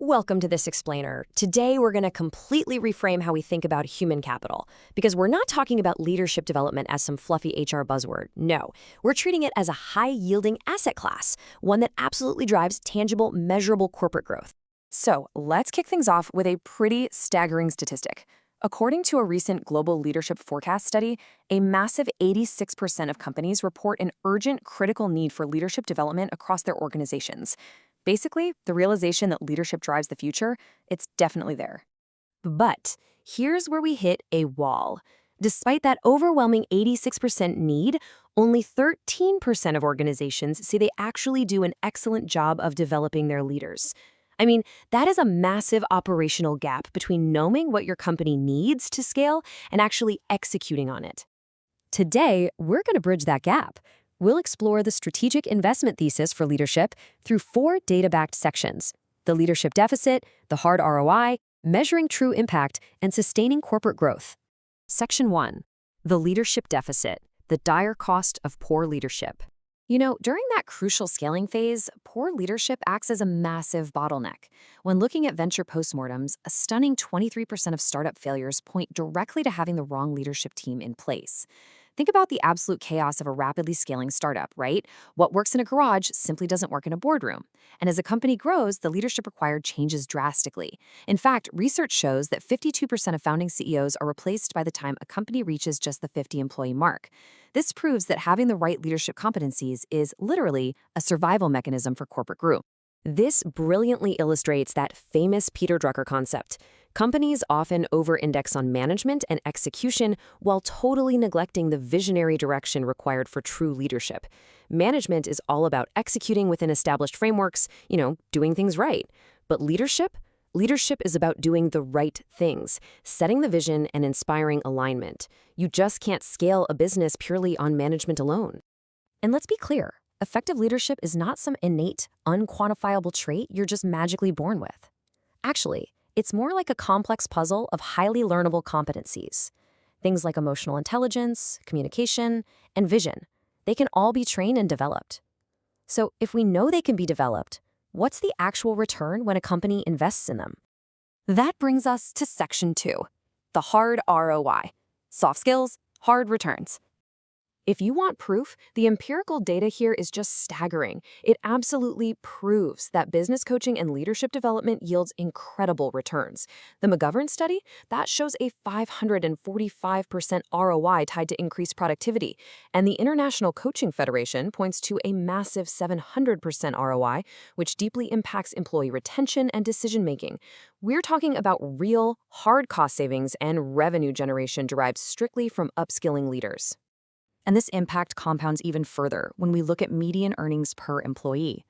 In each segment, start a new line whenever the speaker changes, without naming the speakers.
Welcome to This Explainer. Today, we're going to completely reframe how we think about human capital, because we're not talking about leadership development as some fluffy HR buzzword. No, we're treating it as a high-yielding asset class, one that absolutely drives tangible, measurable corporate growth.
So let's kick things off with a pretty staggering statistic. According to a recent global leadership forecast study, a massive 86% of companies report an urgent, critical need for leadership development across their organizations. Basically, the realization that leadership drives the future, it's definitely there.
But here's where we hit a wall. Despite that overwhelming 86% need, only 13% of organizations say they actually do an excellent job of developing their leaders. I mean, that is a massive operational gap between knowing what your company needs to scale and actually executing on it. Today, we're going to bridge that gap. We'll explore the strategic investment thesis for leadership through 4 data-backed sections: the leadership deficit, the hard ROI, measuring true impact, and sustaining corporate growth. Section 1. The leadership deficit, the dire cost of poor leadership. You know, during that crucial scaling phase, poor leadership acts as a massive bottleneck. When looking at venture postmortems, a stunning 23% of startup failures point directly to having the wrong leadership team in place. Think about the absolute chaos of a rapidly scaling startup, right? What works in a garage simply doesn't work in a boardroom. And as a company grows, the leadership required changes drastically. In fact, research shows that 52% of founding CEOs are replaced by the time a company reaches just the 50-employee mark. This proves that having the right leadership competencies is literally a survival mechanism for corporate growth. This brilliantly illustrates that famous Peter Drucker concept. Companies often over-index on management and execution while totally neglecting the visionary direction required for true leadership. Management is all about executing within established frameworks, doing things right. But leadership? Leadership is about doing the right things, setting the vision and inspiring alignment. You just can't scale a business purely on management alone. And let's be clear, effective leadership is not some innate, unquantifiable trait you're just magically born with. Actually, it's more like a complex puzzle of highly learnable competencies. Things like emotional intelligence, communication, and vision. They can all be trained and developed. So if we know they can be developed, what's the actual return when a company invests in them? That brings us to Section 2, the hard ROI. Soft skills, hard returns. If you want proof, the empirical data here is just staggering. It absolutely proves that business coaching and leadership development yields incredible returns. The McGovern study, that shows a 545% ROI tied to increased productivity. And the International Coaching Federation points to a massive 700% ROI, which deeply impacts employee retention and decision-making. We're talking about real, hard cost savings and revenue generation derived strictly from upskilling leaders. And this impact compounds even further when we look at median earnings per employee.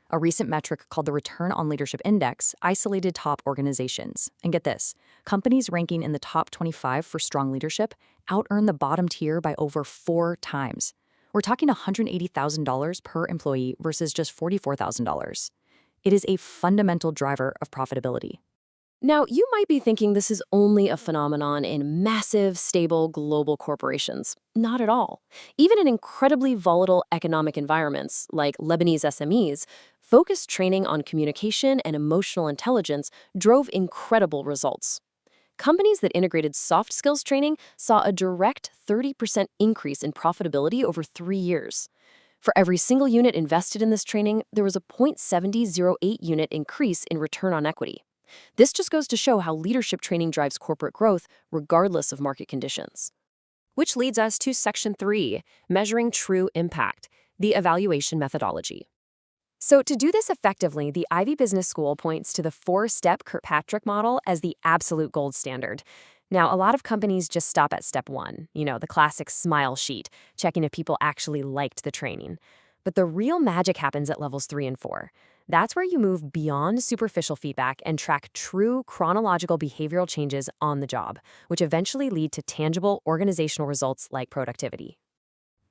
A recent metric called the Return on Leadership Index isolated top organizations. And get this, companies ranking in the top 25 for strong leadership out-earn the bottom tier by over 4 times. We're talking $180,000 per employee versus just $44,000. It is a fundamental driver of profitability. Now, you might be thinking this is only a phenomenon in massive, stable, global corporations. Not at all. Even in incredibly volatile economic environments, like Lebanese SMEs, focused training on communication and emotional intelligence drove incredible results. Companies that integrated soft skills training saw a direct 30% increase in profitability over 3 years. For every single unit invested in this training, there was a 0.7008 unit increase in return on equity. This just goes to show how leadership training drives corporate growth regardless of market conditions. Which leads us to Section 3, measuring true impact, the evaluation methodology. So to do this effectively, the Ivy Business School points to the 4-step Kirkpatrick model as the absolute gold standard. Now, a lot of companies just stop at step 1, the classic smile sheet, checking if people actually liked the training. But the real magic happens at levels 3 and 4. That's where you move beyond superficial feedback and track true chronological behavioral changes on the job, which eventually lead to tangible organizational results like productivity.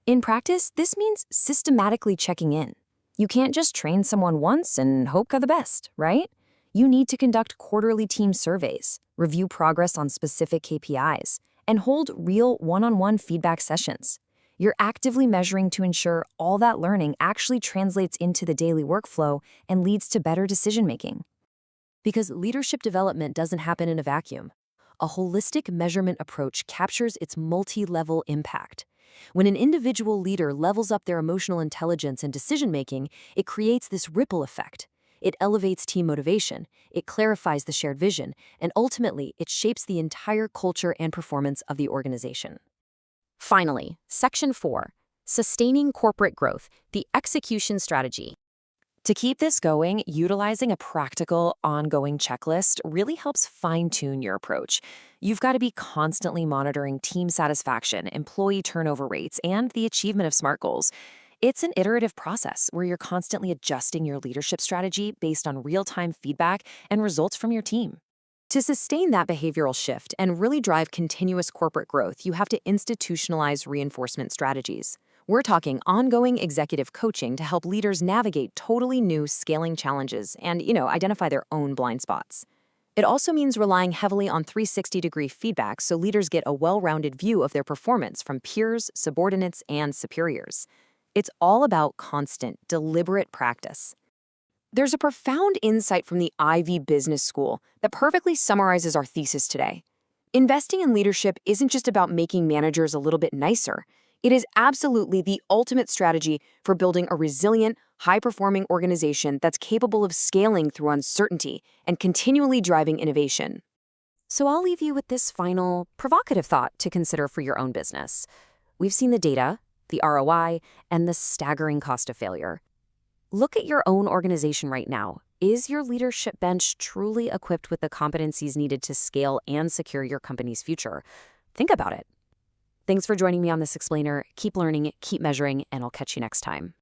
In practice, this means systematically checking in. You can't just train someone once and hope for the best, right? You need to conduct quarterly team surveys, review progress on specific KPIs, and hold real one-on-one feedback sessions. You're actively measuring to ensure all that learning actually translates into the daily workflow and leads to better decision-making. Because leadership development doesn't happen in a vacuum. A holistic measurement approach captures its multi-level impact. When an individual leader levels up their emotional intelligence and decision-making, it creates this ripple effect. It elevates team motivation, it clarifies the shared vision, and ultimately, it shapes the entire culture and performance of the organization.
Finally, Section 4, Sustaining Corporate Growth, the Execution Strategy. To keep this going, utilizing a practical, ongoing checklist really helps fine-tune your approach. You've got to be constantly monitoring team satisfaction, employee turnover rates, and the achievement of SMART goals. It's an iterative process where you're constantly adjusting your leadership strategy based on real-time feedback and results from your team. To sustain that behavioral shift and really drive continuous corporate growth, you have to institutionalize reinforcement strategies. We're talking ongoing executive coaching to help leaders navigate totally new scaling challenges and, identify their own blind spots. It also means relying heavily on 360-degree feedback so leaders get a well-rounded view of their performance from peers, subordinates, and superiors. It's all about constant, deliberate practice. There's a profound insight from the Ivy Business School that perfectly summarizes our thesis today. Investing in leadership isn't just about making managers a little bit nicer. It is absolutely the ultimate strategy for building a resilient, high-performing organization that's capable of scaling through uncertainty and continually driving innovation. So I'll leave you with this final, provocative thought to consider for your own business. We've seen the data, the ROI, and the staggering cost of failure. Look at your own organization right now. Is your leadership bench truly equipped with the competencies needed to scale and secure your company's future? Think about it. Thanks for joining me on this explainer. Keep learning, keep measuring, and I'll catch you next time.